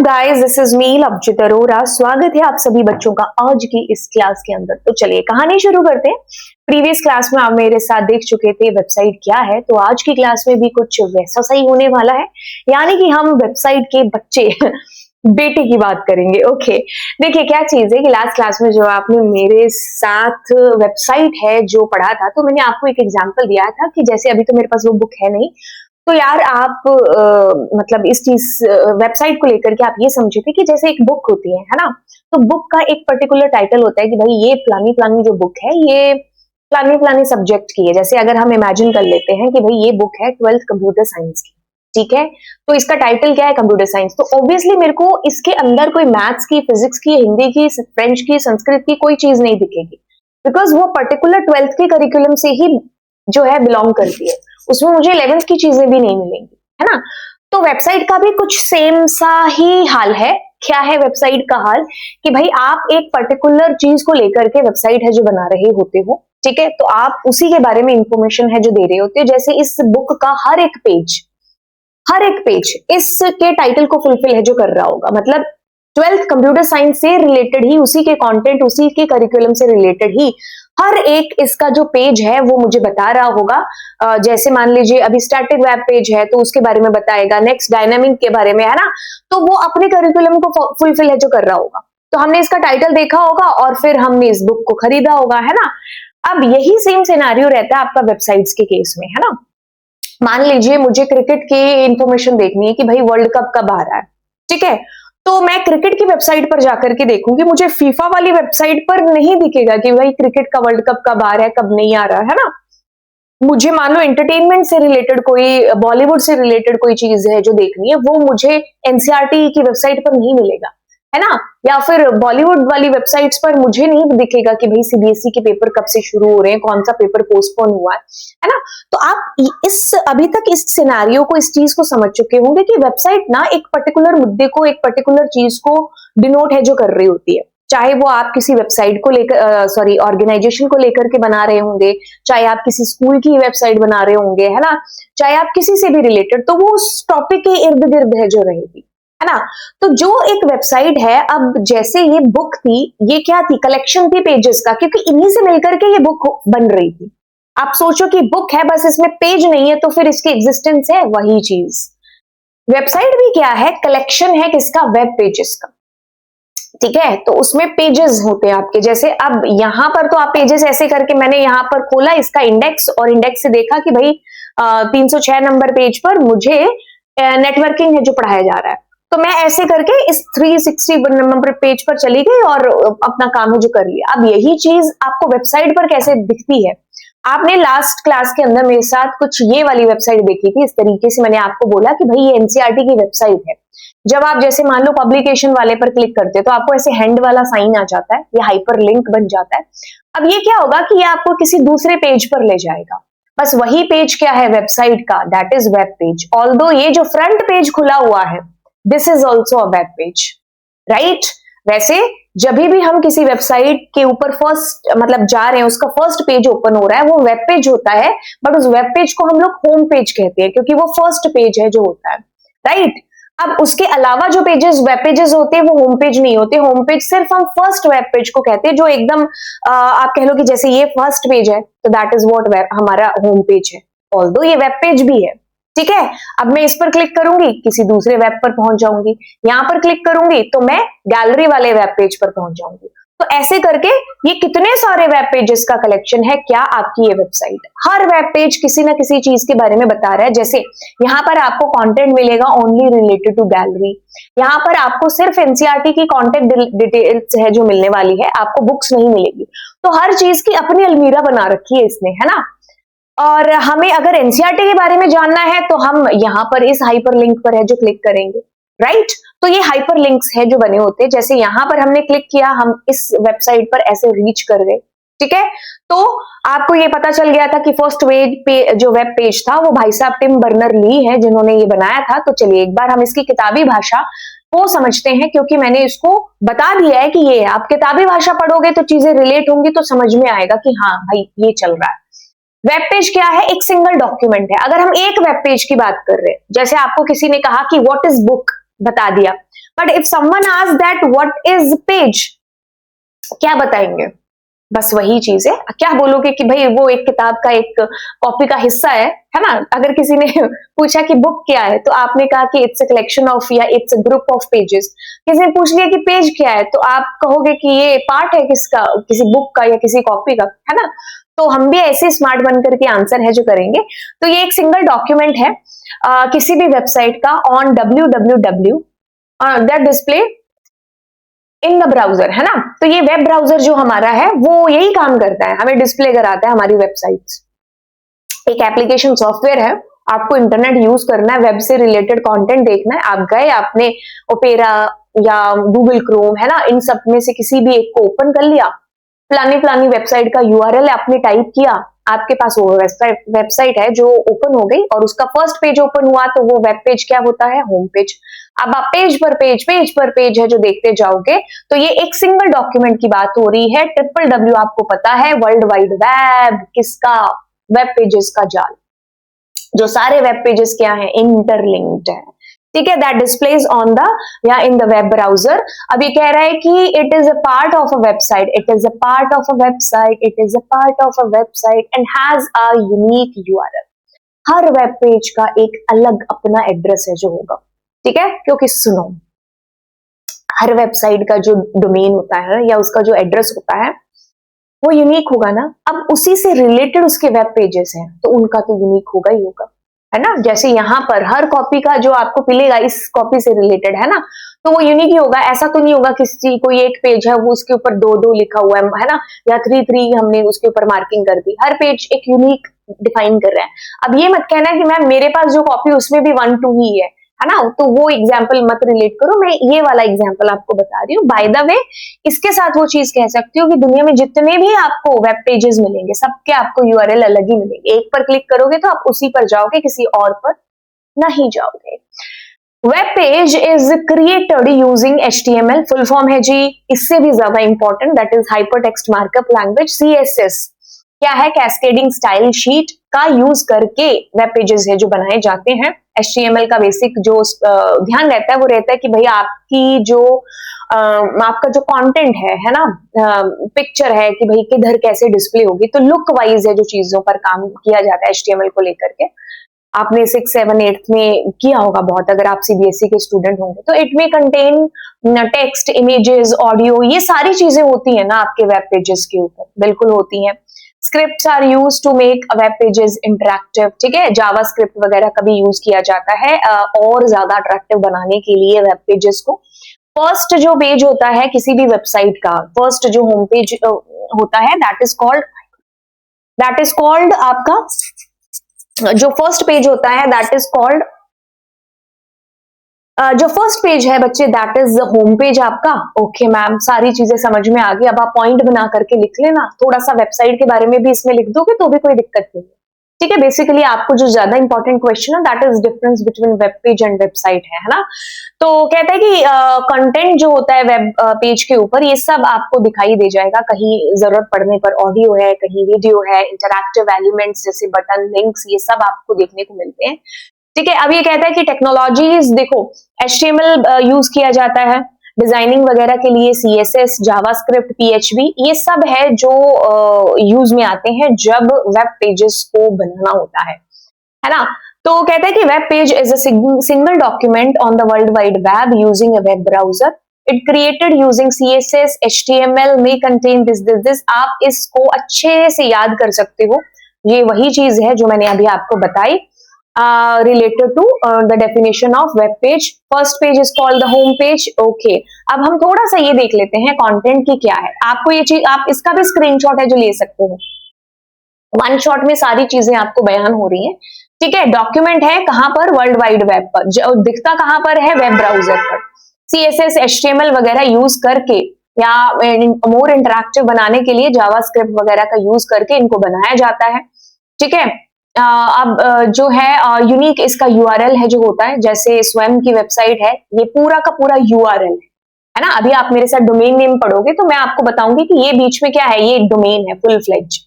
Guys, this is me Lovejit Arora. स्वागत है आप सभी बच्चों का आज की इस क्लास के अंदर। तो चलिए कहानी शुरू करते हैं। प्रीवियस क्लास में आप मेरे साथ देख चुके थे वेबसाइट क्या है, तो आज की क्लास में भी कुछ वैसा सही होने वाला है, यानी कि हम वेबसाइट के बच्चे बेटे की बात करेंगे। ओके, देखिए क्या चीज है कि लास्ट क्लास में जो आपने मेरे साथ वेबसाइट है जो पढ़ा था, तो मैंने आपको एक एग्जांपल दिया था कि जैसे अभी तो मेरे पास वो बुक है नहीं, तो यार आप मतलब इस चीज वेबसाइट को लेकर के आप ये समझे थे कि जैसे एक बुक होती है ना, तो बुक का एक पर्टिकुलर टाइटल होता है कि भाई ये फलानी फलानी जो बुक है ये फलानी फलानी सब्जेक्ट की है। जैसे अगर हम इमेजिन कर लेते हैं कि भाई ये बुक है 12th कंप्यूटर साइंस की, ठीक है, तो इसका टाइटल क्या है, कंप्यूटर साइंस। तो ऑब्वियसली मेरे को इसके अंदर कोई मैथ्स की, फिजिक्स की, हिंदी की, फ्रेंच की, संस्कृत की कोई चीज नहीं दिखेगी, बिकॉज वो पर्टिकुलर 12th के करिकुलम से ही जो है बिलोंग करती है, उसमें मुझे 11th की चीजें भी नहीं मिलेंगी, है ना। तो वेबसाइट का भी कुछ सेम सा ही हाल है। क्या है वेबसाइट का हाल कि भाई आप एक पर्टिकुलर चीज को लेकर के वेबसाइट है जो बना रहे होते हो, ठीक है, तो आप उसी के बारे में इंफॉर्मेशन है जो दे रहे होते हो। जैसे इस बुक का हर एक पेज इसके टाइटल को फुलफिल है जो कर रहा होगा, मतलब 12th कंप्यूटर साइंस से रिलेटेड ही, उसी के कंटेंट, उसी के करिकुलम से रिलेटेड ही हर एक इसका जो पेज है वो मुझे बता रहा होगा। जैसे मान लीजिए अभी स्टैटिक वेब पेज है तो उसके बारे में बताएगा, नेक्स्ट डायनामिक के बारे में, है ना। तो वो अपने करिकुलम को फुलफिल है जो कर रहा होगा। तो हमने इसका टाइटल देखा होगा और फिर हमने इस बुक को खरीदा होगा, है ना। अब यही सेम सिनेरियो रहता है आपका वेबसाइट्स के केस में, है ना। मान लीजिए मुझे क्रिकेट की इंफॉर्मेशन देखनी है कि भाई वर्ल्ड कप कब आ रहा है, ठीक है, तो मैं क्रिकेट की वेबसाइट पर जाकर के देखूंगी, मुझे फीफा वाली वेबसाइट पर नहीं दिखेगा कि भाई क्रिकेट का वर्ल्ड कप कब आ रहा है, कब नहीं आ रहा है ना। मुझे मान लो एंटरटेनमेंट से रिलेटेड कोई, बॉलीवुड से रिलेटेड कोई चीज है जो देखनी है, वो मुझे एनसीईआरटी की वेबसाइट पर नहीं मिलेगा, है ना। या फिर बॉलीवुड वाली वेबसाइट्स पर मुझे नहीं दिखेगा कि भाई सीबीएसई के पेपर कब से शुरू हो रहे हैं, कौन सा पेपर पोस्टपोन हुआ है ना। तो आप इस अभी तक इस सिनेरियो को, इस चीज को समझ चुके होंगे कि वेबसाइट ना एक पर्टिकुलर मुद्दे को, एक पर्टिकुलर चीज को डिनोट है जो कर रही होती है। चाहे वो आप किसी वेबसाइट को लेकर, सॉरी, ऑर्गेनाइजेशन को लेकर के बना रहे होंगे, चाहे आप किसी स्कूल की वेबसाइट बना रहे होंगे, है ना, चाहे आप किसी से भी रिलेटेड, तो वो उस टॉपिक के इर्द गिर्द है जो रहेगी, है ना। तो जो एक वेबसाइट है, अब जैसे ये बुक थी, ये क्या थी, कलेक्शन थी पेजेस का, क्योंकि इन्हीं से मिलकर के ये बुक बन रही थी। आप सोचो कि बुक है, बस इसमें पेज नहीं है, तो फिर इसकी एग्जिस्टेंस है वही चीज। वेबसाइट भी क्या है, कलेक्शन है किसका, वेब पेजेस का, ठीक है। तो उसमें पेजेस होते हैं आपके, जैसे अब यहां पर तो आप पेजेस ऐसे करके, मैंने यहां पर खोला इसका इंडेक्स और इंडेक्स से देखा कि भाई 306 नंबर पेज पर मुझे नेटवर्किंग है जो पढ़ाया जा रहा है, तो मैं ऐसे करके इस 360 नंबर पेज पर चली गई और अपना काम है जो कर लिया। अब यही चीज आपको वेबसाइट पर कैसे दिखती है, आपने लास्ट क्लास के अंदर मेरे साथ कुछ ये वाली वेबसाइट देखी थी, इस तरीके से मैंने आपको बोला कि भाई ये एनसीईआरटी की वेबसाइट है। जब आप जैसे मान लो पब्लिकेशन वाले पर क्लिक करते हो तो आपको ऐसे हैंड वाला साइन आ जाता है, ये हाइपर लिंक बन जाता है। अब ये क्या होगा कि ये आपको किसी दूसरे पेज पर ले जाएगा, बस वही पेज क्या है वेबसाइट का, that is web page. Although ये जो फ्रंट पेज खुला हुआ है, this is also a web page, right. वैसे जब भी हम किसी वेबसाइट के ऊपर फर्स्ट मतलब जा रहे हैं, उसका फर्स्ट पेज ओपन हो रहा है, वो वेब पेज होता है, बट उस वेब पेज को हम लोग होम पेज कहते हैं, क्योंकि वो फर्स्ट पेज है जो होता है, राइट। अब उसके अलावा जो पेजेस, वेब पेजेस होते हैं, वो होम पेज नहीं होते। होम पेज सिर्फ हम फर्स्ट वेब पेज को कहते हैं, जो एकदम आप कह लो कि जैसे ये फर्स्ट पेज है, तो दैट इज व्हाट हमारा होम पेज है, ऑल्दो ये वेब पेज भी है, ठीक है। अब मैं इस पर क्लिक करूंगी, किसी दूसरे वेब पर पहुंच जाऊंगी, यहां पर क्लिक करूंगी तो मैं गैलरी वाले वेब पेज पर पहुंच जाऊंगी। तो ऐसे करके ये कितने सारे वेब पेजेस का कलेक्शन है क्या आपकी ये वेबसाइट। हर वेब पेज किसी ना किसी चीज के बारे में बता रहा है। जैसे यहाँ पर आपको कंटेंट मिलेगा ओनली रिलेटेड टू गैलरी, यहाँ पर आपको सिर्फ एनसीईआरटी की कॉन्टेक्ट डिटेल्स है जो मिलने वाली है, आपको बुक्स नहीं मिलेगी। तो हर चीज की अपनी अलमीरा बना रखी है इसने, है ना। और हमें अगर एनसीईआरटी के बारे में जानना है तो हम यहाँ पर इस हाइपर लिंक पर है जो क्लिक करेंगे, राइट। तो ये हाइपर लिंक्स है जो बने होते हैं, जैसे यहाँ पर हमने क्लिक किया, हम इस वेबसाइट पर ऐसे रीच कर गए, ठीक है। तो आपको ये पता चल गया था कि फर्स्ट जो वेब पेज था वो भाई साहब टिम बर्नर ली है जिन्होंने ये बनाया था। तो चलिए एक बार हम इसकी किताबी भाषा को समझते हैं, क्योंकि मैंने इसको बता दिया है कि ये आप किताबी भाषा पढ़ोगे तो चीजें रिलेट होंगी, तो समझ में आएगा कि हाँ भाई ये चल रहा है। वेब पेज क्या है, एक सिंगल डॉक्यूमेंट है। अगर हम एक वेब पेज की बात कर रहे हैं, जैसे आपको किसी ने कहा कि व्हाट इज बुक, बता दिया, but if someone ask that what is page, क्या बताएंगे? बस वही चीज है, क्या बोलोगे कि भाई वो एक किताब का एक कॉपी का हिस्सा है ना? अगर किसी ने पूछा कि बुक क्या है, तो आपने कहा कि इट्स अ कलेक्शन ऑफ या it's a group of pages. किसी ने पूछ लिया कि पेज क्या है, तो आप कहोगे कि ये पार्ट है किसका, किसी बुक का या किसी कॉपी का, है ना? तो हम भी ऐसे स्मार्ट बनकर के आंसर है जो करेंगे। तो ये एक सिंगल डॉक्यूमेंट है किसी भी वेबसाइट का on www that display in the browser, है ना? तो ये वेब ब्राउजर जो हमारा है वो यही काम करता है, हमें डिस्प्ले कराता है हमारी वेबसाइट्स। एक एप्लीकेशन सॉफ्टवेयर है, आपको इंटरनेट यूज करना है, वेब से रिलेटेड कंटेंट देखना है, आप गए, आपने ओपेरा या गूगल क्रोम, है ना, इन सब में से किसी भी एक को ओपन कर लिया, प्लानी वेबसाइट का यूआरएल आपने टाइप किया, आपके पास वो वेबसाइट है जो ओपन हो गई, और उसका फर्स्ट पेज ओपन हुआ, तो वो वेब पेज क्या होता है? Home page. अब आप पेज पर पेज है जो देखते जाओगे, तो ये एक सिंगल डॉक्यूमेंट की बात हो रही है। WWW आपको पता है, वर्ल्ड वाइड वेब, किसका? वेब पेजेस का जाल, जो सारे वेब पेजेस क्या है? इंटरलिंक्ड है, ठीक है? दैट डिस्प्लेज ऑन द या इन द वेब ब्राउजर। अब ये कह रहा है कि it is a part of a website, it is a part of a website, it is a part of a website and has a unique URL. Her web page का एक अलग अपना एड्रेस है जो होगा, ठीक है? क्योंकि सुनो, हर वेबसाइट का जो डोमेन होता है या उसका जो एड्रेस होता है वो यूनिक होगा ना। अब उसी से रिलेटेड उसके वेब पेजेस हैं, तो उनका तो यूनिक होगा ही होगा, है ना? जैसे यहाँ पर हर कॉपी का जो आपको मिलेगा इस कॉपी से रिलेटेड, है ना, तो वो यूनिक ही होगा। ऐसा तो नहीं होगा किसी कोई एक पेज है वो उसके ऊपर 2-2 लिखा हुआ है ना, या 3-3 हमने उसके ऊपर मार्किंग कर दी। हर पेज एक यूनिक डिफाइन कर रहा है। अब ये मत कहना कि मैम मेरे पास जो कॉपी उसमें भी 1-2 ही है ना, तो वो एग्जाम्पल मत रिलेट करो, मैं ये वाला एग्जाम्पल आपको बता रही हूँ। बाय द वे, इसके साथ वो चीज कह सकती हूँ कि दुनिया में जितने भी आपको वेब पेजेस मिलेंगे, सबके आपको यूआरएल अलग ही मिलेंगे। एक पर क्लिक करोगे तो आप उसी पर जाओगे, किसी और पर नहीं जाओगे। Web page is created using HTML, full form है जी इससे भी ज्यादा important, that is hyper text markup language. CSS क्या है? कैस्केडिंग स्टाइल शीट का यूज करके वेब पेजेस है जो बनाए जाते हैं। HTML का बेसिक जो ध्यान रहता है वो रहता है कि भाई आपकी जो आपका जो कंटेंट है ना, पिक्चर है कि भाई किधर कैसे डिस्प्ले होगी, तो लुक वाइज है जो चीजों पर काम किया जाता है HTML को लेकर के। आपने 6, 7, 8 में किया होगा बहुत, अगर आप CBSE के स्टूडेंट होंगे तो। इट में कंटेन टेक्स्ट, इमेजेस, ऑडियो, ये सारी चीजें होती है ना आपके वेब पेजेस के ऊपर, बिल्कुल होती हैं। Scripts are use to make web pages interactive, ठीक है? जावा स्क्रिप्ट वगैरह का भी यूज किया जाता है और ज्यादा अट्रैक्टिव बनाने के लिए वेब पेजेस को। फर्स्ट जो पेज होता है किसी भी वेबसाइट का, फर्स्ट जो होम पेज होता है, दैट इज कॉल्ड आपका जो फर्स्ट पेज होता है दैट इज कॉल्ड जो फर्स्ट पेज है बच्चे, दैट इज होम पेज आपका। ओके मैम, सारी चीजें समझ में आ गई। अब आप पॉइंट बना करके लिख लेना, थोड़ा सा वेबसाइट के बारे में भी इसमें लिख दोगे तो भी कोई दिक्कत नहीं है, ठीक है? बेसिकली आपको जो ज्यादा इंपॉर्टेंट क्वेश्चन है that is difference between web page and website, है ना? तो कहता है कि कंटेंट जो होता है वेब पेज के ऊपर, ये सब आपको दिखाई दे जाएगा, कहीं जरूरत पड़ने पर ऑडियो है, कहीं वीडियो है, इंटरैक्टिव एलिमेंट्स जैसे बटन, लिंक्स, ये सब आपको देखने को मिलते हैं, ठीक है? अब ये कहता है कि टेक्नोलॉजीज देखो, HTML यूज किया जाता है डिजाइनिंग वगैरह के लिए, CSS, जावास्क्रिप्ट, PHP, ये सब है जो यूज में आते हैं जब वेब पेजेस को बनाना होता है ना? तो कहता है कि web page is a single document on the world wide web using a web browser, it created using CSS, HTML may contain this। आप इसको अच्छे से याद कर सकते हो, ये वही चीज है जो मैंने अभी आपको बताई related to the definition of web page. First page is called the home page. Okay, अब हम थोड़ा सा ये देख लेते हैं कंटेंट की क्या है। आपको ये चीज, आप इसका भी स्क्रीनशॉट है जो ले सकते हो, वन शॉट में सारी चीजें आपको बयान हो रही हैं, ठीक है? डॉक्यूमेंट है कहां पर? वर्ल्ड वाइड वेब पर। दिखता कहां पर है? वेब ब्राउजर पर। CSS, HTML वगैरह यूज करके या मोर इंटरैक्टिव बनाने के लिए जावास्क्रिप्ट वगैरह का यूज करके इनको बनाया जाता है, ठीक है? अब जो है यूनिक इसका URL है जो होता है, जैसे स्वयं की वेबसाइट है, ये पूरा का पूरा URL है ना? अभी आप मेरे साथ डोमेन नेम पढ़ोगे तो मैं आपको बताऊंगी कि ये बीच में क्या है, ये डोमेन है फुल फ्लेज,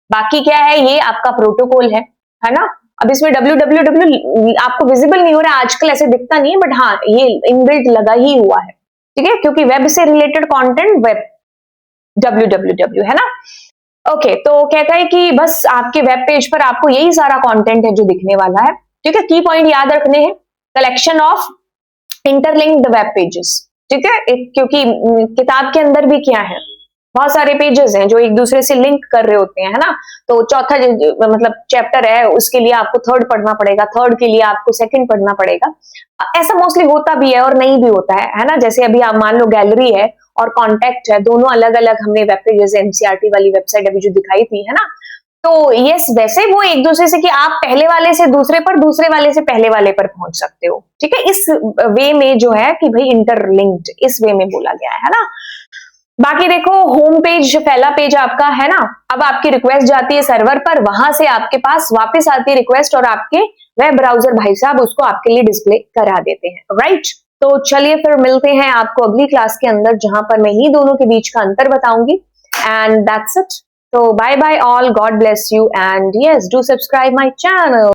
बाकी क्या है, ये आपका प्रोटोकॉल है ना? अब इसमें www आपको विजिबल नहीं हो रहा है, आजकल ऐसे दिखता नहीं है, बट हाँ ये इनबिल्ट लगा ही हुआ है, ठीक है, क्योंकि वेब से रिलेटेड कंटेंट वेब www है ना। ओके, तो कहता है कि बस आपके वेब पेज पर आपको यही सारा कंटेंट है जो दिखने वाला है, ठीक है। की पॉइंट याद रखने हैं, collection of interlinked web pages, ठीक है, क्योंकि किताब के अंदर भी क्या है, बहुत सारे पेजेस हैं जो एक दूसरे से लिंक कर रहे होते हैं, है ना। तो चौथा मतलब चैप्टर है, उसके लिए आपको थर्ड पढ़ना पड़ेगा, थर्ड के लिए आपको सेकंड पढ़ना पड़ेगा। ऐसा मोस्टली होता भी है और नहीं भी होता है ना। जैसे अभी आप मान लो गैलरी है और कॉन्टेक्ट है, दोनों अलग अलग हमने वेब पेजेस, एनसीईआरटी वाली वेबसाइट अभी जो दिखाई थी, है ना। तो यस, वैसे वो एक दूसरे से कि आप पहले वाले से दूसरे पर, दूसरे वाले से पहले वाले पर पहुंच सकते हो, ठीक है। इस वे में जो है कि भाई इंटरलिंक्ड, इस वे में बोला गया है ना। बाकी देखो, होम पेज पहला पेज आपका है ना, अब आपकी रिक्वेस्ट जाती है सर्वर पर, वहां से आपके पास वापस आती है रिक्वेस्ट और आपके वेब ब्राउजर भाई साहब उसको आपके लिए डिस्प्ले करा देते हैं, राइट। तो चलिए फिर मिलते हैं आपको अगली क्लास के अंदर, जहां पर मैं ही दोनों के बीच का अंतर बताऊंगी। And that's it. So bye bye all, God bless you, and yes, do subscribe my channel.